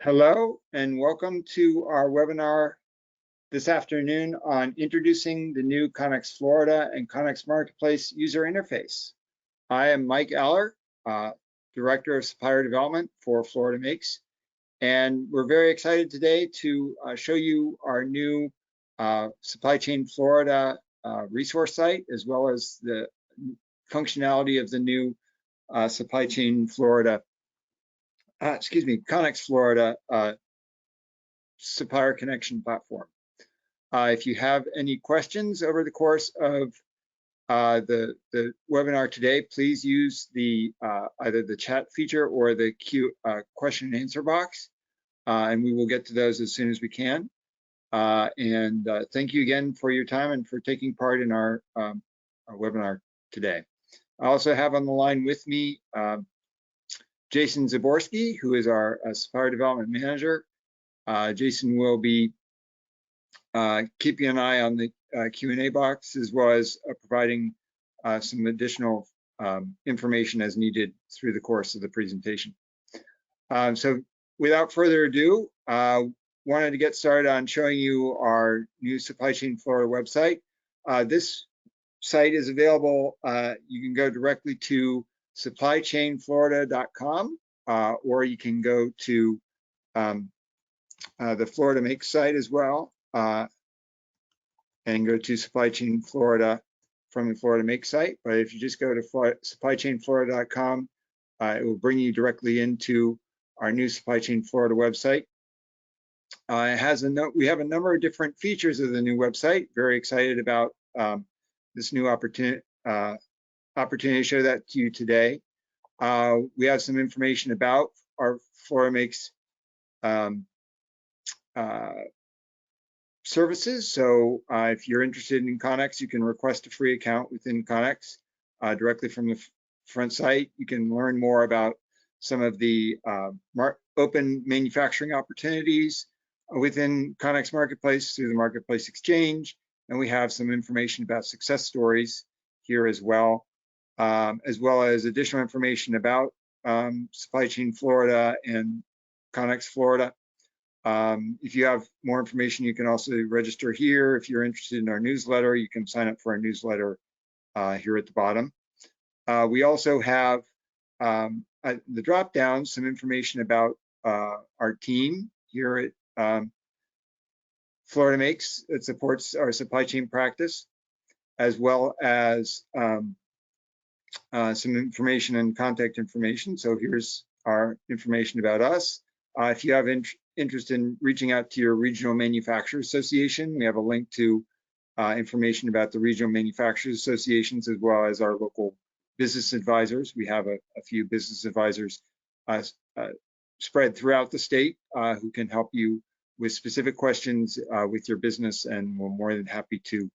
Hello and welcome to our webinar this afternoon on introducing the new Connex Florida and Connex Marketplace user interface. I am Mike Aller, Director of Supplier Development for Florida Makes, and we're very excited today to show you our new Supply Chain Florida resource site, as well as the functionality of the new Supply Chain Florida Connex Florida supplier connection platform. If you have any questions over the course of the webinar today, please use the either the chat feature or the question and answer box, and we will get to those as soon as we can. Thank you again for your time and for taking part in our webinar today. I also have on the line with me Jason Zaborski, who is our Supplier Development Manager. Jason will be keeping an eye on the Q&A box, as well as providing some additional information as needed through the course of the presentation. So without further ado, wanted to get started on showing you our new Supply Chain Florida website. This site is available. You can go directly to supplychainflorida.com, or you can go to the Florida Make site as well, and go to Supply Chain Florida from the Florida Make site. But if you just go to supplychainflorida.com, it will bring you directly into our new Supply Chain Florida website. It has we have a number of different features of the new website. Very excited about this new opportunity to show that to you today. We have some information about our Florida Makes services. So if you're interested in Connex, you can request a free account within Connex directly from the front site. You can learn more about some of the open manufacturing opportunities within Connex Marketplace through the Marketplace Exchange. And we have some information about success stories here as well as additional information about Supply Chain Florida and Connex Florida. If you have more information, you can also register here. If you're interested in our newsletter, you can sign up for our newsletter here at the bottom. We also have at the drop down some information about our team here at Florida Makes. It supports our supply chain practice, as well as some information and contact information. So here's our information about us. If you have interest in reaching out to your regional manufacturers association, we have a link to information about the regional manufacturers associations, as well as our local business advisors. We have a few business advisors spread throughout the state who can help you with specific questions with your business, and we're more than happy to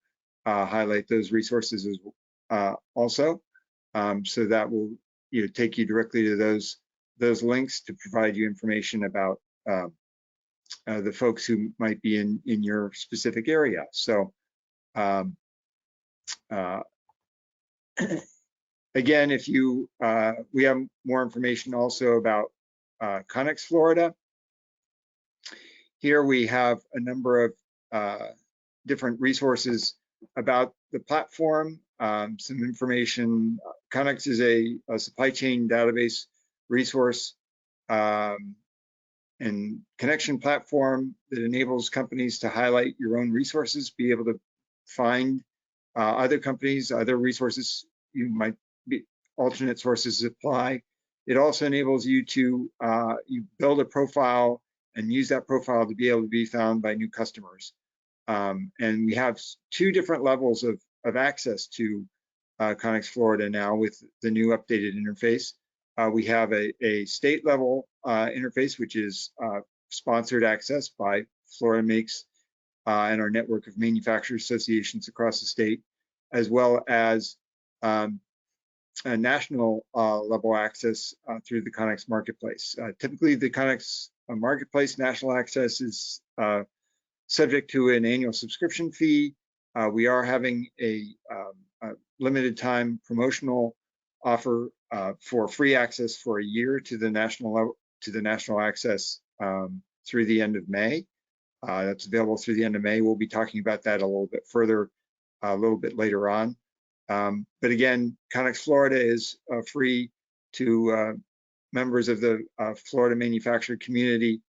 highlight those resources as also. So that will take you directly to those links to provide you information about the folks who might be in your specific area. So again, if you we have more information also about Connex Florida. Here we have a number of different resources about the platform, some information. Connex is a supply chain database resource and connection platform that enables companies to highlight your own resources, be able to find other companies, other resources you might be alternate sources of supply. It also enables you to you build a profile and use that profile to be able to be found by new customers. And we have two different levels of access to Connex Florida now with the new updated interface. We have a state level interface, which is sponsored access by Florida Makes and our network of manufacturers associations across the state, as well as a national level access through the Connex Marketplace. Typically, the Connex Marketplace national access is subject to an annual subscription fee. We are having a limited time promotional offer for free access for a year to the national access through the end of May. That's available through the end of May. We'll be talking about that a little bit further, a little bit later on. But again, Connex Florida is free to members of the Florida manufacturer community,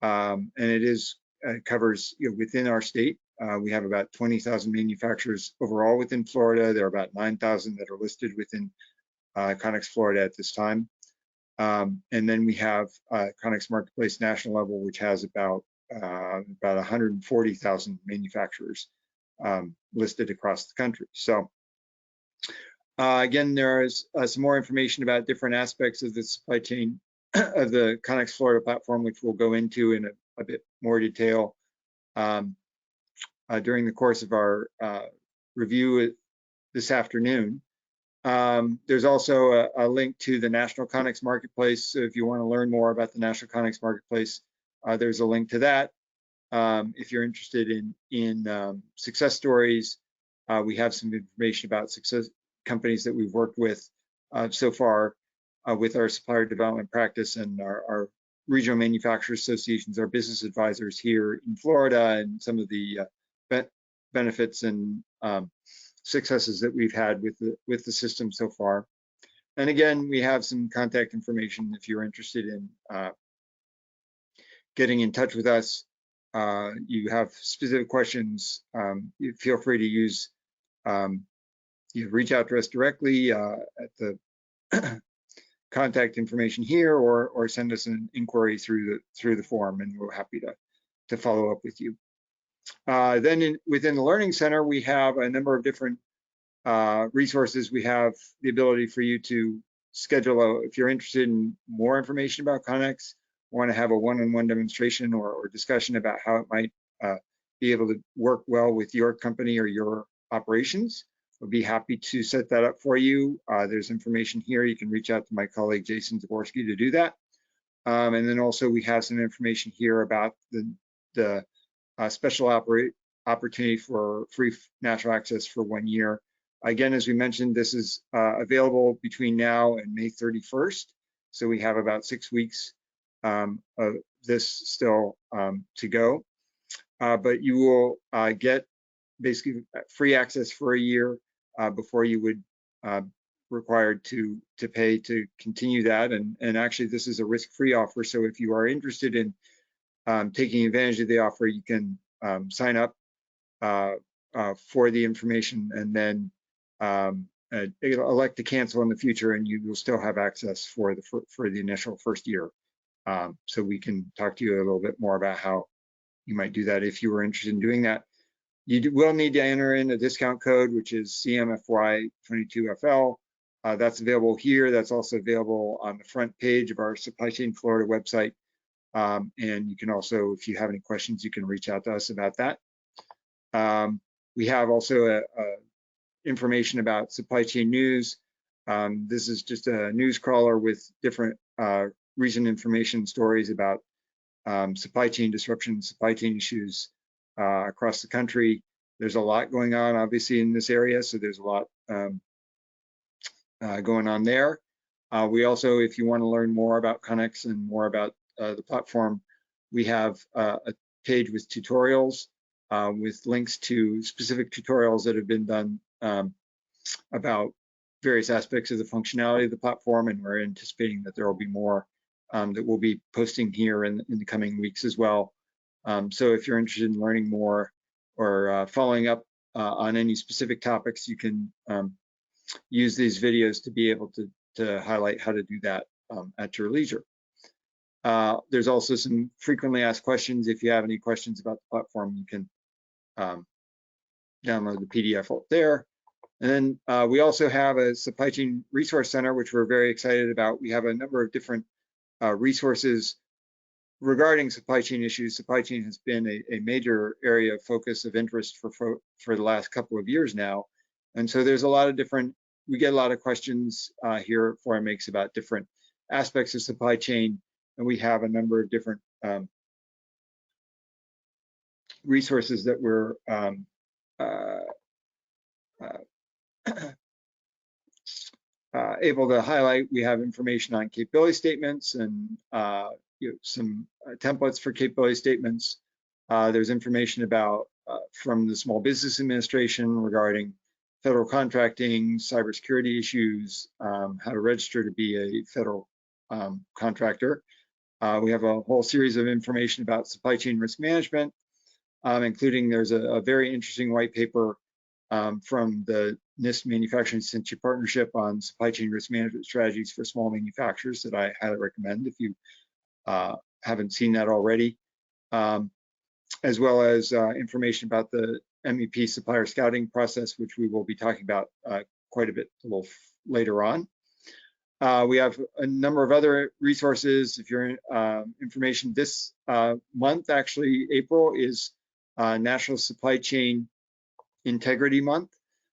and it is covers within our state. We have about 20,000 manufacturers overall within Florida. There are about 9,000 that are listed within Connex Florida at this time. And then we have Connex Marketplace national level, which has about 140,000 manufacturers listed across the country. So again, there is some more information about different aspects of the supply chain of the Connex Florida platform, which we'll go into in a bit more detail during the course of our review this afternoon. There's also a link to the National Connex Marketplace. So if you want to learn more about the National Connex Marketplace, there's a link to that. If you're interested in success stories, we have some information about success companies that we've worked with so far with our supplier development practice and our regional manufacturer associations, our business advisors here in Florida, and some of the benefits and successes that we've had with the system so far. And again, we have some contact information if you're interested in getting in touch with us. You have specific questions, you feel free to use, you reach out to us directly at the contact information here, or send us an inquiry through the form, and we're happy to follow up with you. Then within the Learning Center, we have a number of different resources. We have the ability for you to schedule, if you're interested in more information about Connex, want to have a one-on-one demonstration or discussion about how it might be able to work well with your company or your operations. We'll be happy to set that up for you. There's information here. You can reach out to my colleague, Jason Zaborski, to do that. And then also we have some information here about the special opportunity for free national access for 1 year. Again, as we mentioned, this is available between now and May 31st. So we have about 6 weeks of this still to go. But you will get basically free access for a year before you would required to pay to continue that. And actually, this is a risk-free offer. So if you are interested in taking advantage of the offer, you can sign up for the information and then elect to cancel in the future, and you will still have access for the initial first year. So we can talk to you a little bit more about how you might do that if you were interested in doing that. You will need to enter in a discount code, which is CMFY22FL. That's available here. That's also available on the front page of our Supply Chain Florida website. And you can also, if you have any questions, you can reach out to us about that. We have also information about supply chain news. This is just a news crawler with different recent information stories about supply chain disruption, supply chain issues across the country. There's a lot going on, obviously, in this area, so there's a lot going on there. We also, if you want to learn more about Connex and more about the platform, we have a page with tutorials with links to specific tutorials that have been done about various aspects of the functionality of the platform, and we're anticipating that there will be more that we'll be posting here in the coming weeks as well. So if you're interested in learning more or following up on any specific topics, you can use these videos to be able to highlight how to do that at your leisure. There's also some frequently asked questions. If you have any questions about the platform, you can download the PDF up there. And then we also have a Supply Chain Resource Center, which we're very excited about. We have a number of different resources regarding supply chain issues. Supply chain has been a major area of focus of interest for the last couple of years now. And so there's a lot of different, we get a lot of questions here at Forum Makes about different aspects of supply chain. And we have a number of different resources that we're able to highlight. We have information on capability statements and some templates for capability statements. There's information about from the Small Business Administration regarding federal contracting, cybersecurity issues, how to register to be a federal contractor. We have a whole series of information about supply chain risk management, including there's a very interesting white paper from the NIST Manufacturing Institute Partnership on supply chain risk management strategies for small manufacturers that I highly recommend if you haven't seen that already, as well as information about the MEP supplier scouting process, which we will be talking about quite a bit a little later on. We have a number of other resources. If you're information this month, actually April is National Supply Chain Integrity Month.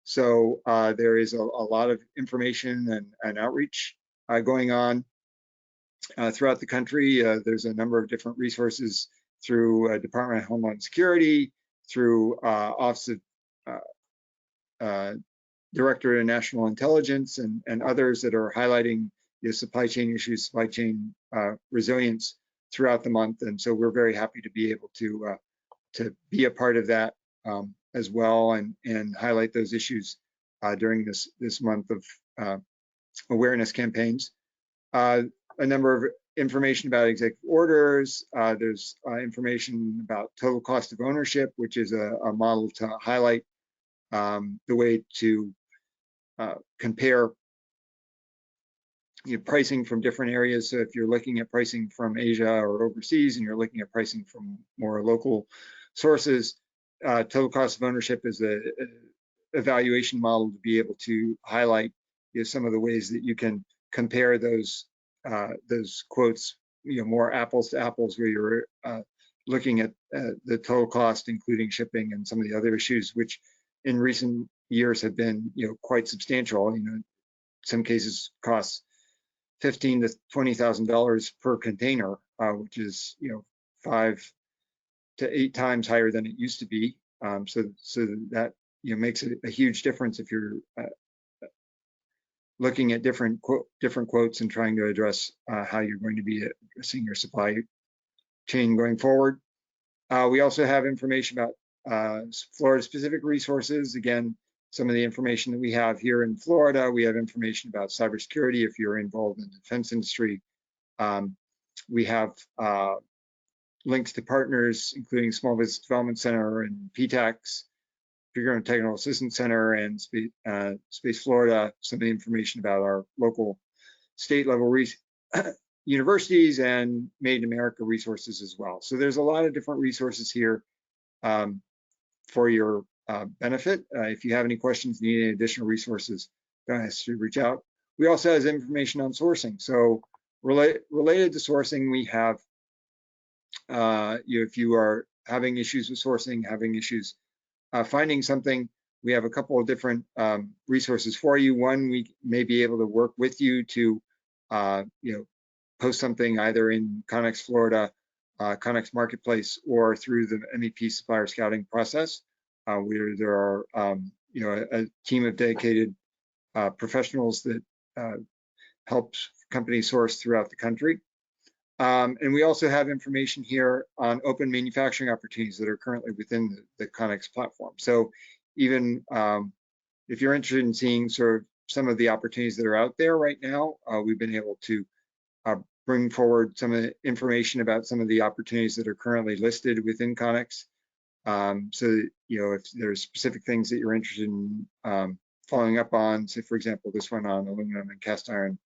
So there is a lot of information and outreach going on throughout the country. There's a number of different resources through Department of Homeland Security, through Office of Director of National Intelligence, and others that are highlighting supply chain issues, supply chain resilience throughout the month. And so we're very happy to be able to be a part of that as well, and highlight those issues during this month of awareness campaigns. A number of information about executive orders. There's information about total cost of ownership, which is a model to highlight the way to compare pricing from different areas. So if you're looking at pricing from Asia or overseas, and you're looking at pricing from more local sources, total cost of ownership is a evaluation model to be able to highlight some of the ways that you can compare those quotes, more apples to apples, where you're looking at the total cost, including shipping and some of the other issues, which in recent years have been, quite substantial. In some cases costs $15,000 to $20,000 per container, which is, 5 to 8 times higher than it used to be. So that makes a huge difference if you're looking at different quotes and trying to address how you're going to be addressing your supply chain going forward. We also have information about Florida-specific resources. Again, some of the information that we have here in Florida. We have information about cybersecurity if you're involved in the defense industry. We have links to partners, including Small Business Development Center and PTAX, Procurement Technical Assistance Center, and Space Florida. Some of the information about our local state level universities and Made in America resources as well. So there's a lot of different resources here for your benefit. If you have any questions, need any additional resources, don't hesitate to reach out. We also have information on sourcing. So related to sourcing, we have, if you are having issues with sourcing, having issues finding something, we have a couple of different resources for you. One, we may be able to work with you to, post something either in Connex Florida, Connex Marketplace, or through the MEP supplier scouting process, where there are, a team of dedicated professionals that helps companies source throughout the country. And we also have information here on open manufacturing opportunities that are currently within the Connex platform. So even if you're interested in seeing sort of some of the opportunities that are out there right now, we've been able to bring forward some of the information about some of the opportunities that are currently listed within Connex. So, if there's specific things that you're interested in following up on, say, for example, this one on aluminum and cast iron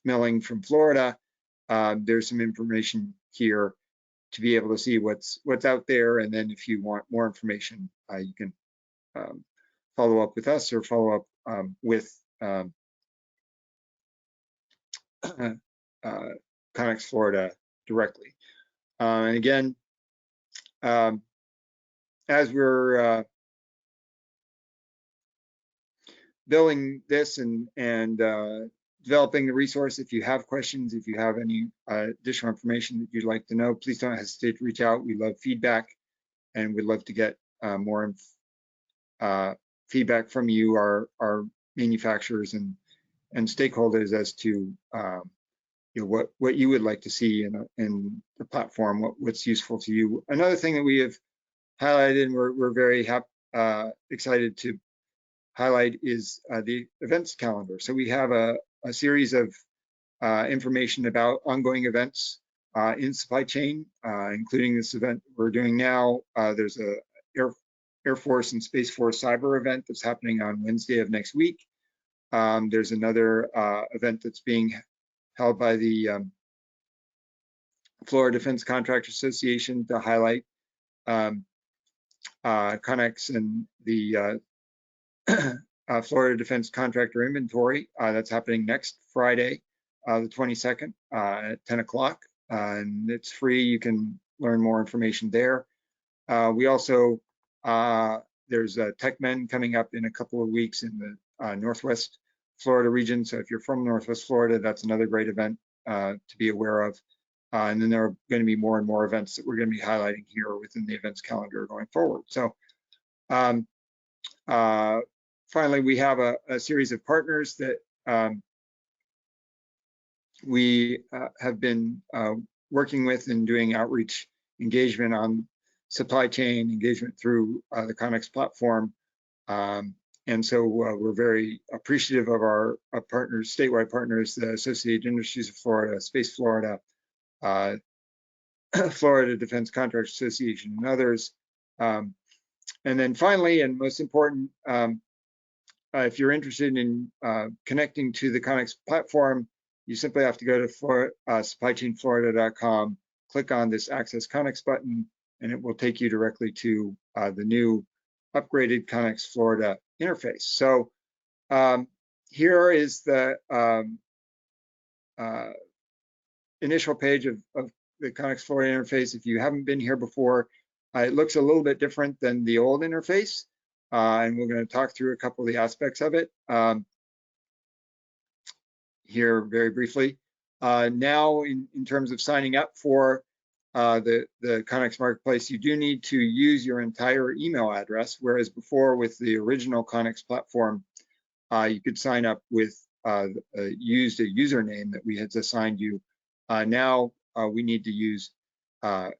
milling from Florida, there's some information here to be able to see what's out there. And then if you want more information, you can follow up with us or follow up with Connex Florida directly. And again, as we're building this and developing the resource, if you have questions, if you have any additional information that you'd like to know, please don't hesitate to reach out. We love feedback, and we'd love to get more feedback from you, our manufacturers and stakeholders, as to what you would like to see in the platform, what's useful to you. Another thing that we have highlighted, and we're very excited to highlight, is the events calendar. So we have a series of information about ongoing events in supply chain, including this event we're doing now. There's a Air Force and Space Force cyber event that's happening on Wednesday of next week. There's another event that's being held by the Florida Defense Contractors Association to highlight Connex and the Florida Defense Contractor Inventory. That's happening next Friday, the 22nd at 10 o'clock. And it's free. You can learn more information there. We also, there's a TechMen coming up in a couple of weeks in the Northwest Florida region. So if you're from Northwest Florida, that's another great event to be aware of. And then there are going to be more and more events that we're going to be highlighting here within the events calendar going forward. So finally, we have a series of partners that we have been working with and doing outreach engagement on supply chain engagement through the Connex platform. And so we're very appreciative of our partners, statewide partners, the Associated Industries of Florida, Space Florida, Florida Defense Contractors Association, and others. And then finally, and most important, if you're interested in connecting to the Connex platform, you simply have to go to supplychainflorida.com, click on this Access Connex button, and it will take you directly to the new upgraded Connex Florida interface. So here is the initial page of the Connex Florida interface. If you haven't been here before, it looks a little bit different than the old interface, and we're going to talk through a couple of the aspects of it here very briefly. Now, in terms of signing up for the Connex Marketplace, you do need to use your entire email address, whereas before with the original Connex platform, you could sign up with used a username that we had assigned you. Now we need to use a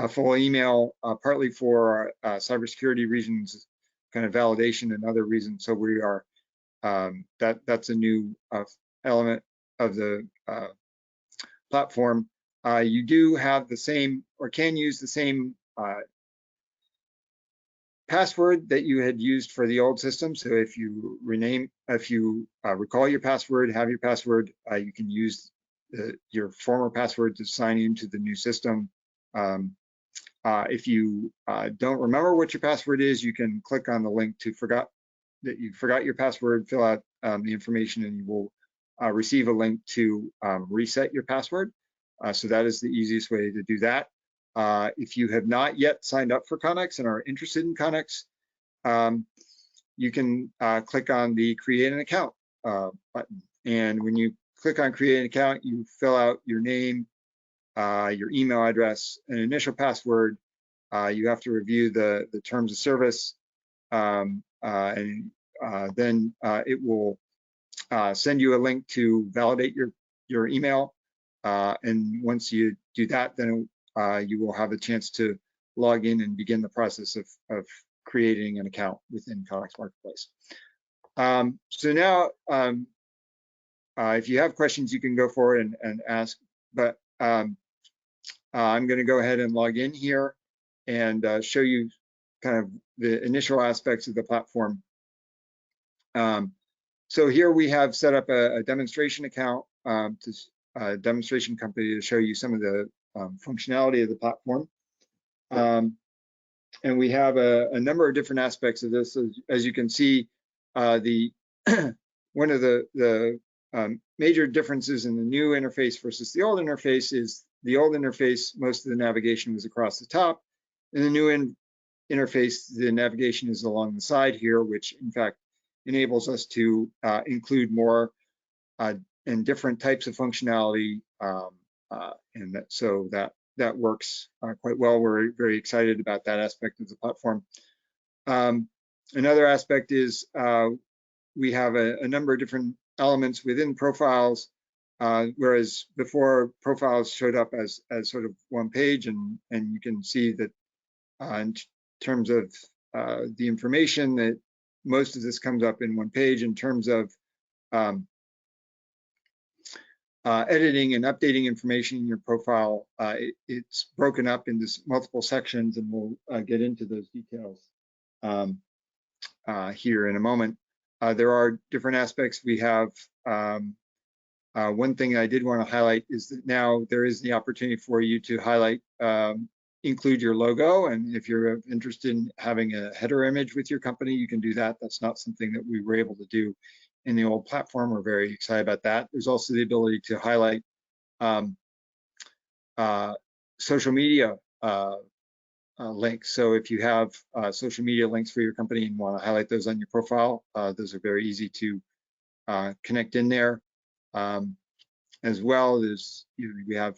full email, partly for cybersecurity reasons, kind of validation and other reasons. So we are that's a new element of the platform. You do have the same, or can use the same password that you had used for the old system. So if you recall your password, have your password, you can use your former password to sign into the new system. If you don't remember what your password is, you can click on the link to you forgot your password, fill out the information, and you will receive a link to reset your password. So that is the easiest way to do that. If you have not yet signed up for Connex and are interested in Connex, you can click on the Create an Account button. And when you click on Create an Account, you fill out your name, your email address, an initial password. You have to review the terms of service, and then it will send you a link to validate your email. And once you do that, then you will have a chance to log in and begin the process of creating an account within Connex Marketplace. So now, if you have questions, you can go forward and ask, but I'm going to go ahead and log in here and show you kind of the initial aspects of the platform. So here we have set up a demonstration account, a demonstration company to show you some of the functionality of the platform. And we have a number of different aspects of this. As you can see, one of the major differences in the new interface versus the old interface is the old interface, most of the navigation was across the top. In the new interface, the navigation is along the side here, which in fact enables us to include more and different types of functionality, and so that works quite well. We're very excited about that aspect of the platform. Another aspect is we have a number of different elements within profiles whereas before profiles showed up as sort of one page, and you can see that in terms of the information, that most of this comes up in one page. In terms of editing and updating information in your profile, it's broken up into multiple sections, and we'll get into those details here in a moment. There are different aspects. We have one thing I did want to highlight is that now there is the opportunity for you to highlight, include your logo, and if you're interested in having a header image with your company, you can do that. That's not something that we were able to do in the old platform. We're very excited about that. There's also the ability to highlight social media links. So if you have social media links for your company and want to highlight those on your profile, those are very easy to connect in there. As well as we have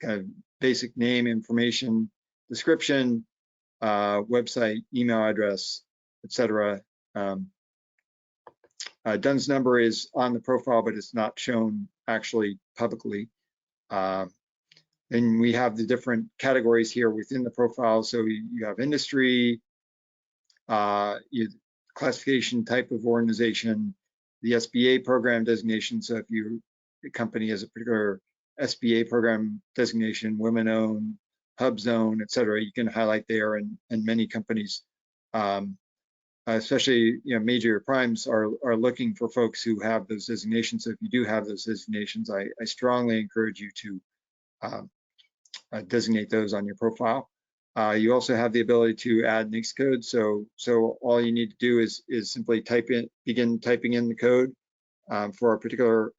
kind of basic name information, description, website, email address, etc. DUNS number is on the profile, but it's not shown actually publicly. And we have the different categories here within the profile. So you have industry, classification, type of organization, the SBA program designation. So if your company has a particular SBA program designation, women-owned, hub zone, et cetera, you can highlight there. And many companies, especially major primes, are looking for folks who have those designations. So if you do have those designations, I strongly encourage you to designate those on your profile. You also have the ability to add NAICS code. So all you need to do is simply begin typing in the code for a particular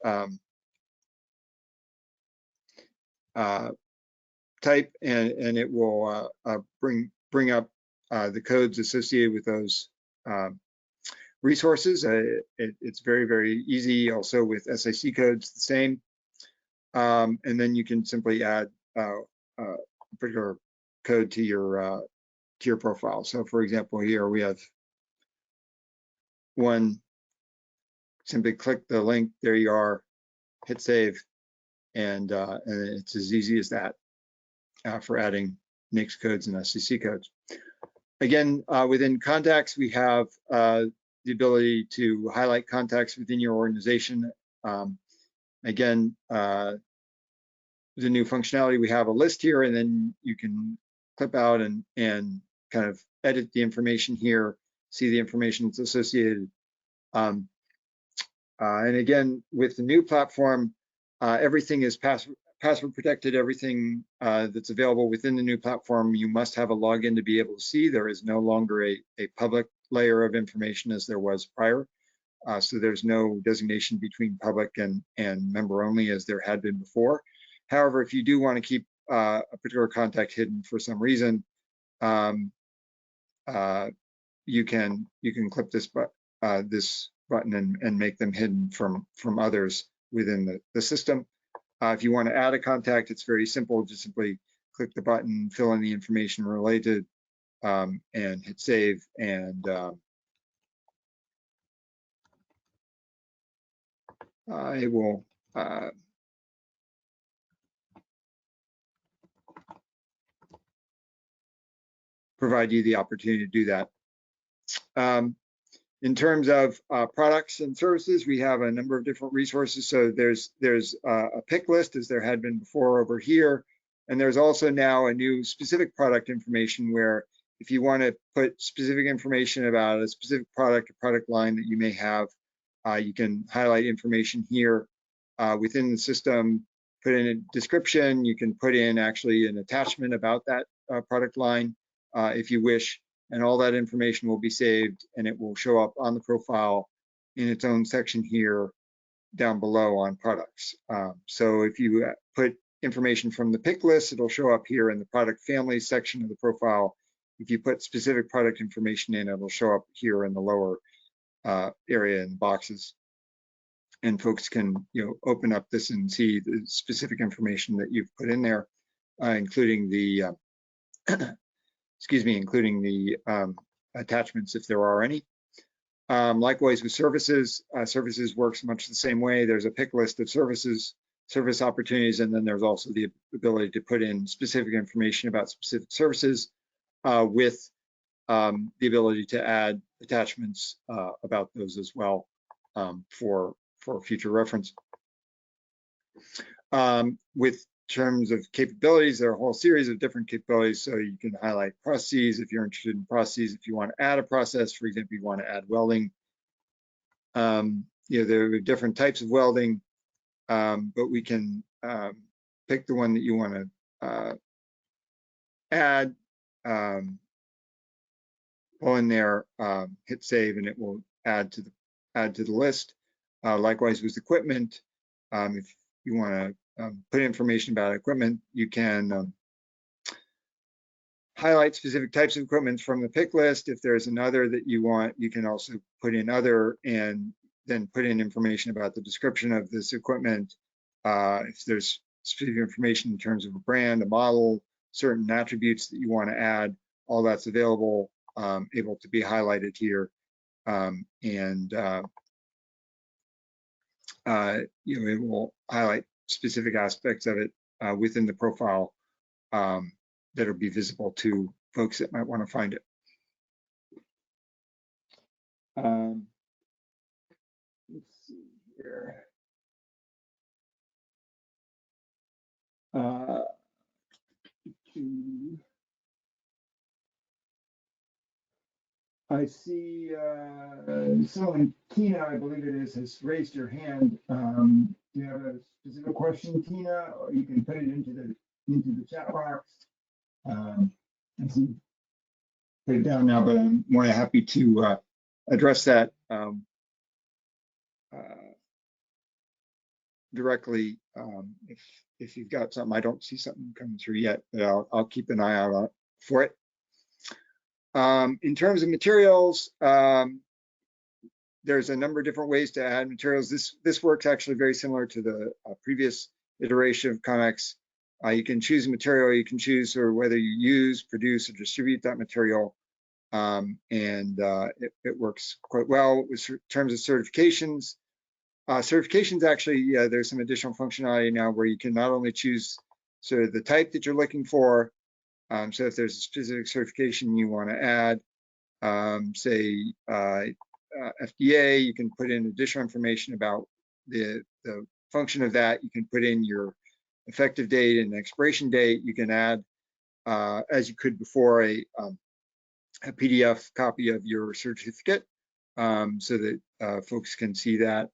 type, and it will bring up the codes associated with those resources. It's very, very easy. Also with SIC codes, the same. And then you can simply add a particular code to your profile. So for example, here we have one. Simply click the link. There you are. Hit save, and it's as easy as that for adding NAICS codes and SCC codes. Again, within contacts, we have the ability to highlight contacts within your organization. Again, the new functionality, we have a list here, and then you can clip out and kind of edit the information here, see the information that's associated. And again, with the new platform, everything is password protected. Everything that's available within the new platform, you must have a login to be able to see. There is no longer a public layer of information as there was prior. So there's no designation between public and member only as there had been before. However, if you do want to keep a particular contact hidden for some reason, you can clip this button and make them hidden from others within the system. If you want to add a contact, it's very simple. Just simply click the button, fill in the information related, and hit save. And it will provide you the opportunity to do that. In terms of products and services, we have a number of different resources. So there's a pick list, as there had been before over here. And there's also now a new specific product information where if you want to put specific information about a specific product or product line that you may have, you can highlight information here within the system, put in a description. You can put in actually an attachment about that product line if you wish. And all that information will be saved, and it will show up on the profile in its own section here down below on products. So if you put information from the pick list, it'll show up here in the product family section of the profile. If you put specific product information in, it'll show up here in the lower area in the boxes. And folks can open up this and see the specific information that you've put in there, including the including the attachments if there are any. Likewise with services, services works much the same way. There's a pick list of services service opportunities, and then there's also the ability to put in specific information about specific services with the ability to add attachments about those as well for future reference. With terms of capabilities, there are a whole series of different capabilities. So you can highlight processes if you're interested in processes. If you want to add a process, for example, you want to add welding. There are different types of welding, but we can pick the one that you want to add, pull in there, hit save, and it will add to the list. Likewise with equipment, if you want to put information about equipment, you can highlight specific types of equipment from the pick list. If there's another that you want, you can also put in other and then put in information about the description of this equipment. If there's specific information in terms of a brand, a model, certain attributes that you want to add, all that's available, able to be highlighted here. It will highlight specific aspects of it within the profile that'll be visible to folks that might want to find it. Let's see here. I see someone, Tina, I believe it is, has raised your hand. Do you have a specific question, Tina, or you can put it into the chat box? I see, put it down now, but I'm more than happy to address that directly if you've got something. I don't see something coming through yet, but I'll keep an eye out for it. In terms of materials, there's a number of different ways to add materials. This works actually very similar to the previous iteration of Connex. You can choose a material, you can choose whether you use, produce, or distribute that material, it works quite well. With terms of certifications, actually, there's some additional functionality now where you can not only choose sort of the type that you're looking for. So if there's a specific certification you want to add, say FDA, you can put in additional information about the function of that. You can put in your effective date and expiration date. You can add, as you could before, a PDF copy of your certificate so that folks can see that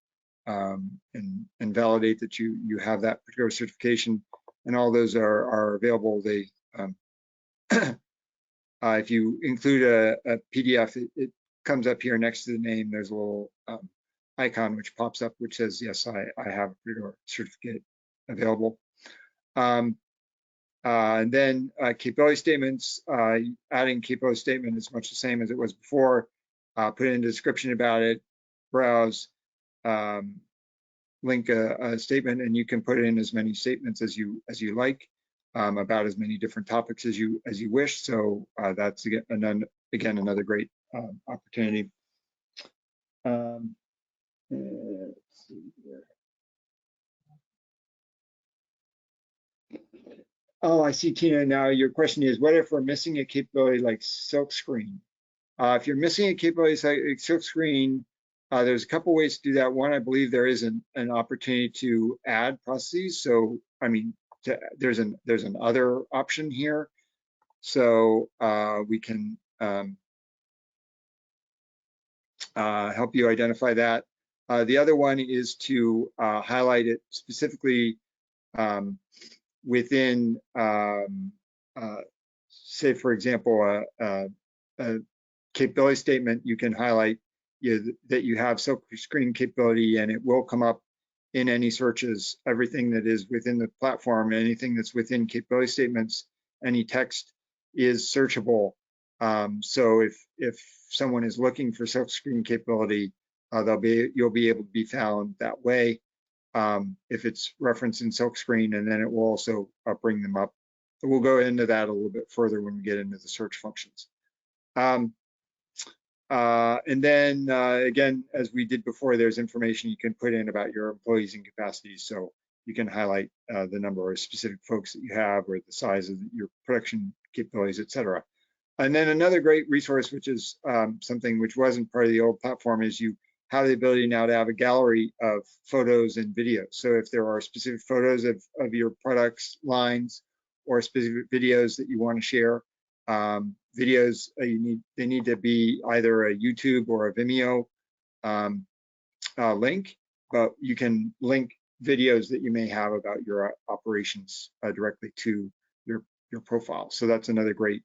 and validate that you have that particular certification. And all those are available. They if you include a PDF, it comes up here next to the name. There's a little icon which pops up which says, yes, I have a particular certificate available. And then capability statements, adding capability statement is much the same as it was before. Put in a description about it, browse, link a statement, and you can put in as many statements as you like. About as many different topics as you wish. So that's again another great opportunity. Let's see here. Oh, I see, Tina. Now your question is, what if we're missing a capability like silkscreen? If you're missing a capability like silkscreen, there's a couple ways to do that. One, I believe there is an opportunity to add processes. So, I mean, there's an other option here, so we can help you identify that. The other one is to highlight it specifically within, say, for example, a capability statement. You can highlight that you have silkscreen capability, and it will come up in any searches. Everything that is within the platform, anything that's within capability statements, any text is searchable. So if someone is looking for silkscreen capability, you'll be able to be found that way if it's referenced in silkscreen, and then it will also bring them up. So we'll go into that a little bit further when we get into the search functions. And then again, as we did before, there's information you can put in about your employees and capacities. So you can highlight the number of specific folks that you have or the size of your production capabilities, et cetera. And then another great resource, which is something which wasn't part of the old platform, is you have the ability now to have a gallery of photos and videos. So if there are specific photos of your products lines or specific videos that you want to share, videos they need to be either a YouTube or a Vimeo link, but you can link videos that you may have about your operations directly to your profile. So that's another great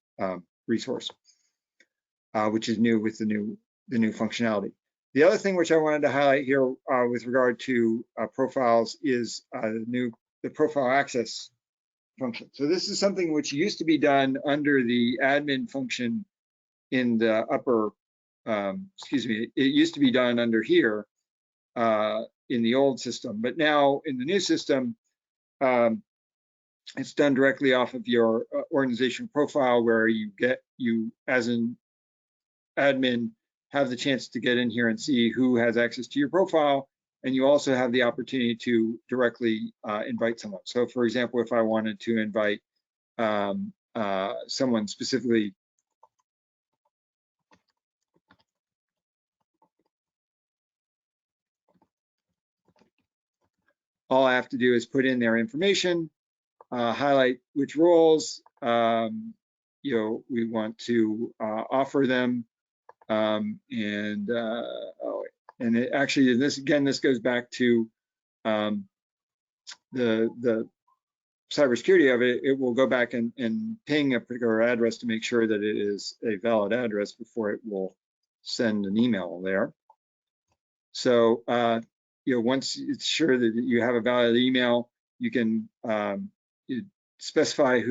resource, which is new with the new functionality. The other thing which I wanted to highlight here with regard to profiles is the profile access function. So this is something which used to be done under the admin function in the upper, it used to be done under here in the old system, but now in the new system, it's done directly off of your organization profile, where you as an admin have the chance to get in here and see who has access to your profile, and you also have the opportunity to directly invite someone. So for example, if I wanted to invite someone specifically, all I have to do is put in their information, highlight which roles we want to offer them, and it actually, this goes back to the cybersecurity of it. It will go back and ping a particular address to make sure that it is a valid address before it will send an email there. So once it's sure that you have a valid email, you can specify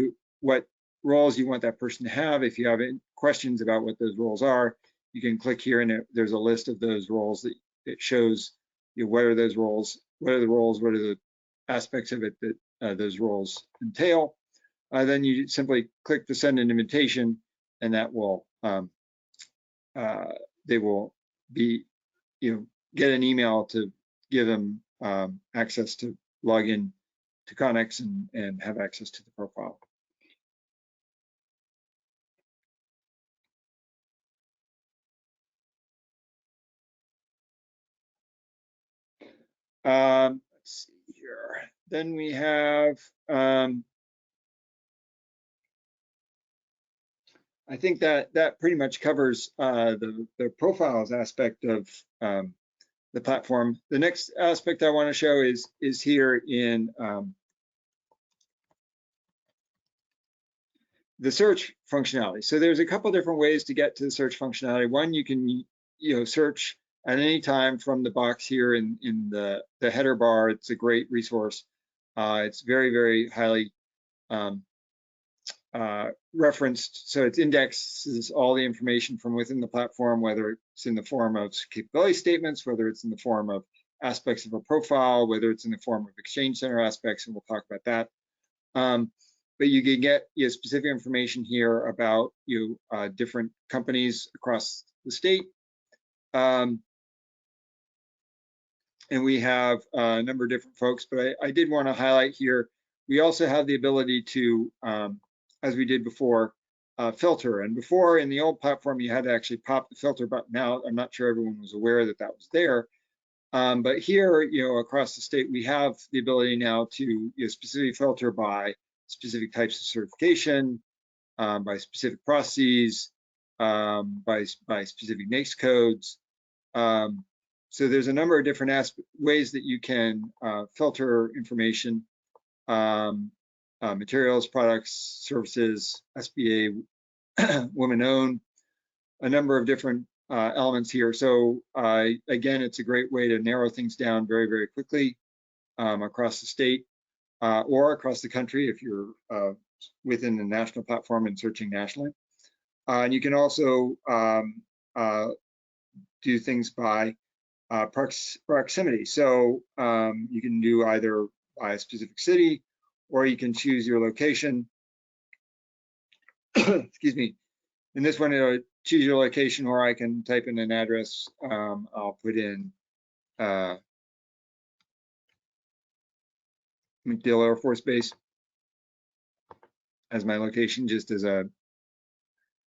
what roles you want that person to have. If you have any questions about what those roles are, you can click here, and there's a list of those roles that it shows what are those roles, what are the aspects of it that those roles entail. Then you simply click to send an invitation, and that will they will be get an email to give them access to log in to Connex and have access to the profile. Let's see here. Then we have, I think that pretty much covers the profiles aspect of the platform. The next aspect I want to show is here in the search functionality. So there's a couple different ways to get to the search functionality. One, you can search at any time from the box here in the header bar. It's a great resource. It's very, very highly referenced. So it indexes all the information from within the platform, whether it's in the form of capability statements, whether it's in the form of aspects of a profile, whether it's in the form of Exchange Center aspects, and we'll talk about that. But you can get specific information here about different companies across the state. And we have a number of different folks, but I did want to highlight here, we also have the ability to, as we did before, filter. And before, in the old platform, you had to actually pop the filter button out. I'm not sure everyone was aware that was there. But here, across the state, we have the ability now to specifically filter by specific types of certification, by specific processes, by specific NAICS codes. So there's a number of different ways that you can filter information, materials, products, services, SBA, women-owned, a number of different elements here. So again, it's a great way to narrow things down very, very quickly across the state or across the country if you're within the national platform and searching nationally. And you can also do things by proximity. So you can do either by a specific city, or you can choose your location. Excuse me. In this one, it'll choose your location, or I can type in an address. I'll put in MacDill Air Force Base as my location, just as a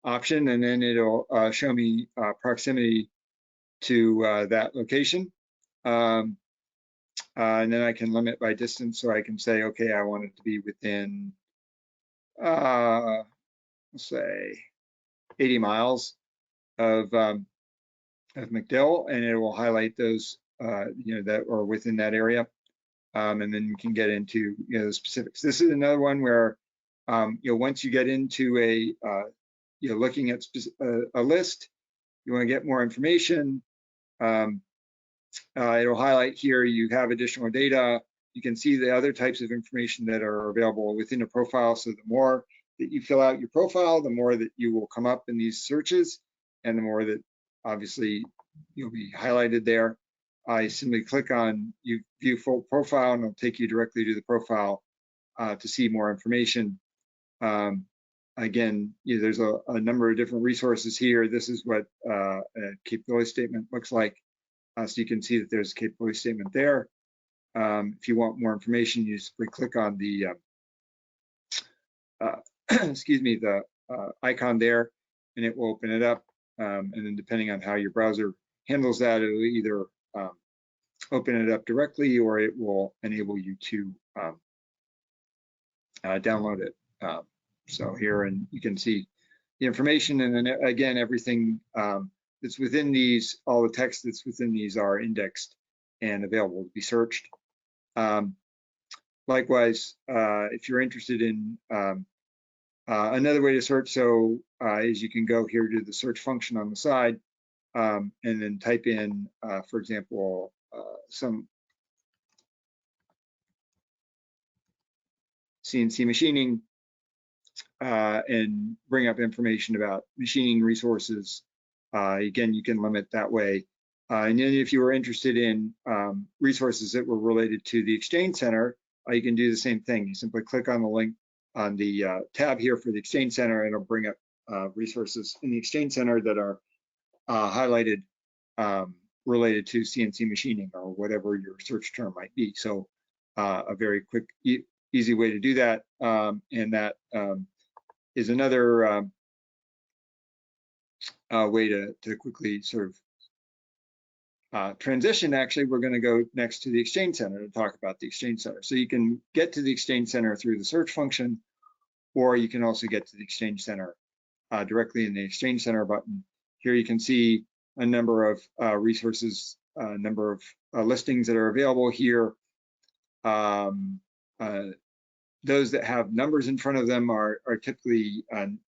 option, and then it'll show me proximity to that location. And then I can limit by distance, so I can say, okay, I want it to be within, let's say, 80 miles of MacDill, and it will highlight those, that are within that area. And then you can get into, the specifics. This is another one where, once you get into a, looking at a list, you want to get more information. It'll highlight here, you have additional data. You can see the other types of information that are available within a profile. So the more that you fill out your profile, the more that you will come up in these searches, and the more that obviously you'll be highlighted there. I simply click on view full profile, and it'll take you directly to the profile to see more information. Again, there's a number of different resources here. This is what a capability statement looks like. So you can see that there's a capability statement there. If you want more information, you simply click on the, excuse me, the icon there, and it will open it up. And then depending on how your browser handles that, it will either open it up directly, or it will enable you to download it. So here, and you can see the information, and then again, everything that's within these, all the text that's within these are indexed and available to be searched. Likewise, if you're interested in another way to search, so is you can go here to the search function on the side, and then type in, for example, some CNC machining, and bring up information about machining resources. Again, you can limit that way. And then if you were interested in resources that were related to the Exchange Center, you can do the same thing. You simply click on the link on the tab here for the Exchange Center, and it'll bring up resources in the Exchange Center that are highlighted related to CNC machining or whatever your search term might be. So a very quick, easy way to do that. And that is another way to quickly sort of transition. Actually, we're going to go next to the Exchange Center to talk about the Exchange Center. So you can get to the Exchange Center through the search function, or you can also get to the Exchange Center directly in the Exchange Center button. Here you can see a number of resources, a number of listings that are available here. Those that have numbers in front of them are typically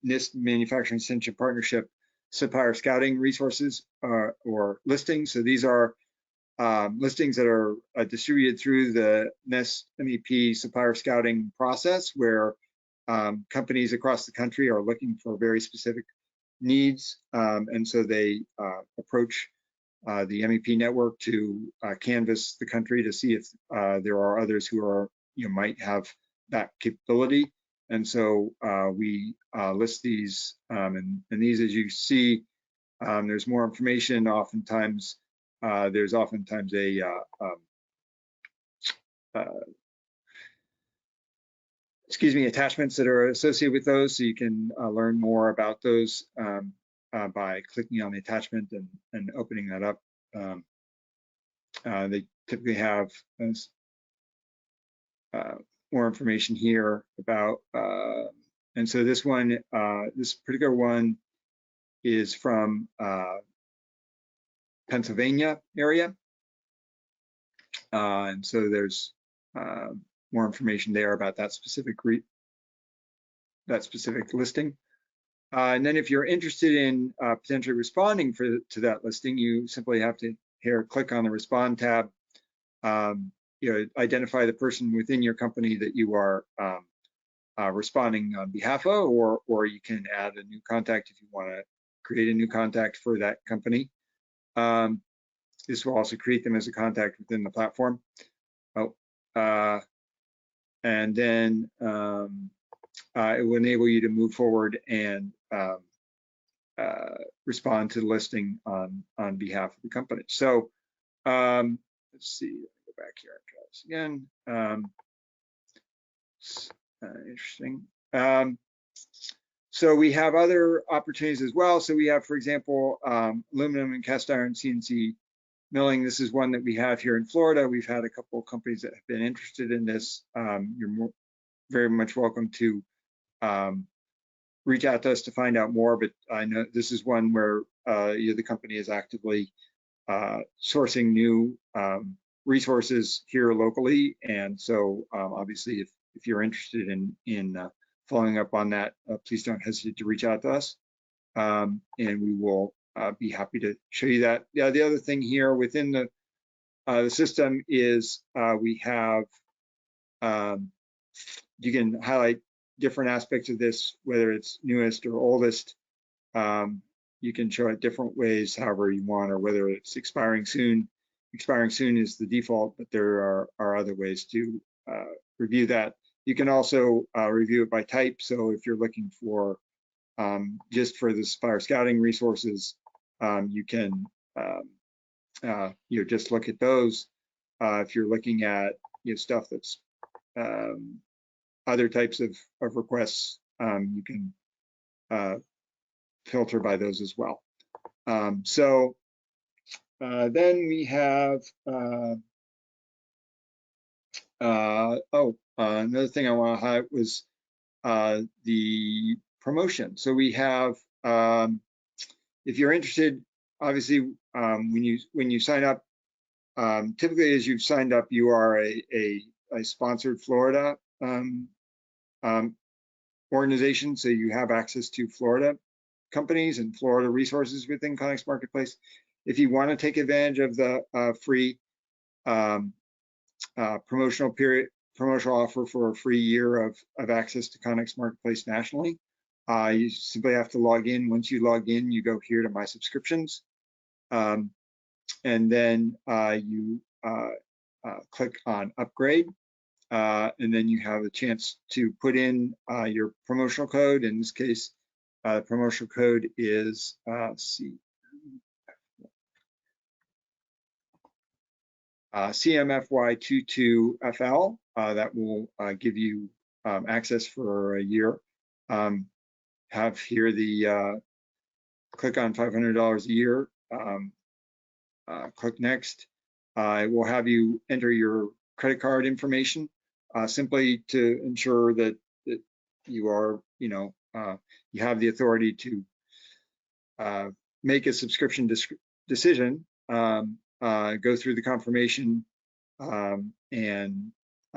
NIST Manufacturing Extension Partnership supplier scouting resources or listings. So these are listings that are distributed through the NIST MEP supplier scouting process, where companies across the country are looking for very specific needs. And so they approach the MEP network to canvass the country to see if there are others who are, might have that capability. And so we list these, and these, as you see, there's more information. Oftentimes, there's oftentimes a attachments that are associated with those, so you can learn more about those by clicking on the attachment and opening that up. They typically have more information here about, and so this one, this particular one is from Pennsylvania area. And so there's more information there about that specific listing. And then if you're interested in potentially responding to that listing, you simply have to click on the respond tab. Identify the person within your company that you are responding on behalf of, or you can add a new contact if you want to create a new contact for that company. This will also create them as a contact within the platform. And then it will enable you to move forward and respond to the listing on behalf of the company. So let's see, go back here and try this again. Interesting. So we have other opportunities as well. So we have, for example, aluminum and cast iron CNC milling. This is one that we have here in Florida. We've had a couple of companies that have been interested in this. You're very much welcome to reach out to us to find out more, but I know this is one where the company is actively sourcing new resources here locally. And so obviously, if you're interested in following up on that, please don't hesitate to reach out to us. And we will be happy to show you that. Yeah, the other thing here within the system is we have, you can highlight different aspects of this, whether it's newest or oldest. You can show it different ways, however you want, or whether it's expiring soon. Expiring soon is the default, but there are other ways to review that. You can also review it by type. So if you're looking for just for the supplier scouting resources, you can just look at those. If you're looking at stuff that's other types of requests, you can filter by those as well. So then we have, another thing I want to highlight was the promotion. So we have, if you're interested, obviously, when you sign up, typically as you've signed up, you are a sponsored Florida organization, so you have access to Florida companies and Florida resources within Connex Marketplace. If you want to take advantage of the free promotional offer for a free year of access to Connex Marketplace nationally, you simply have to log in. Once you log in, you go here to My Subscriptions, and then you click on Upgrade, and then you have a chance to put in your promotional code. In this case, the promotional code is CMFY22FL. That will give you access for a year. Have here the click on $500 a year. Click Next. It will have you enter your credit card information simply to ensure that you are, you have the authority to make a subscription decision, go through the confirmation, and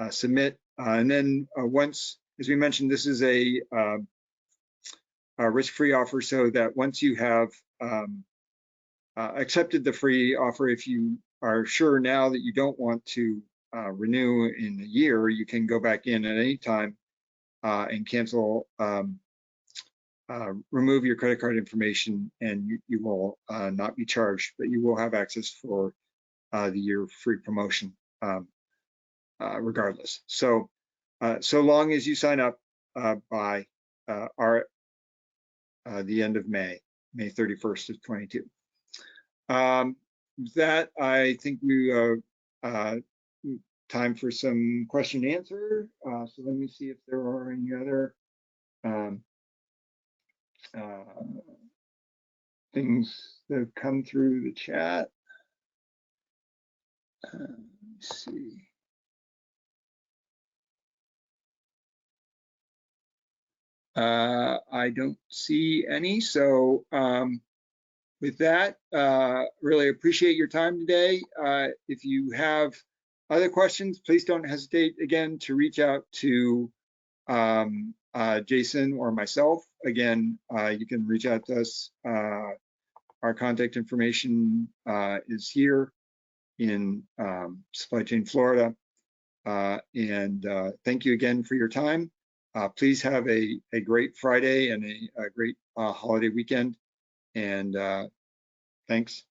submit. And then once, as we mentioned, this is a risk-free offer, so that once you have accepted the free offer, if you are sure now that you don't want to renew in a year, you can go back in at any time and cancel, remove your credit card information, and you will not be charged, but you will have access for the year free promotion regardless. So so long as you sign up by the end of May 31st of 22. That, I think we time for some question and answer. So let me see if there are any other things that have come through the chat. Let's see. I don't see any. So with that, really appreciate your time today. If you have other questions, please don't hesitate again to reach out to Jason or myself. Again, you can reach out to us. Our contact information is here in Supply Chain Florida. And thank you again for your time. Please have a great Friday and a great holiday weekend. And thanks.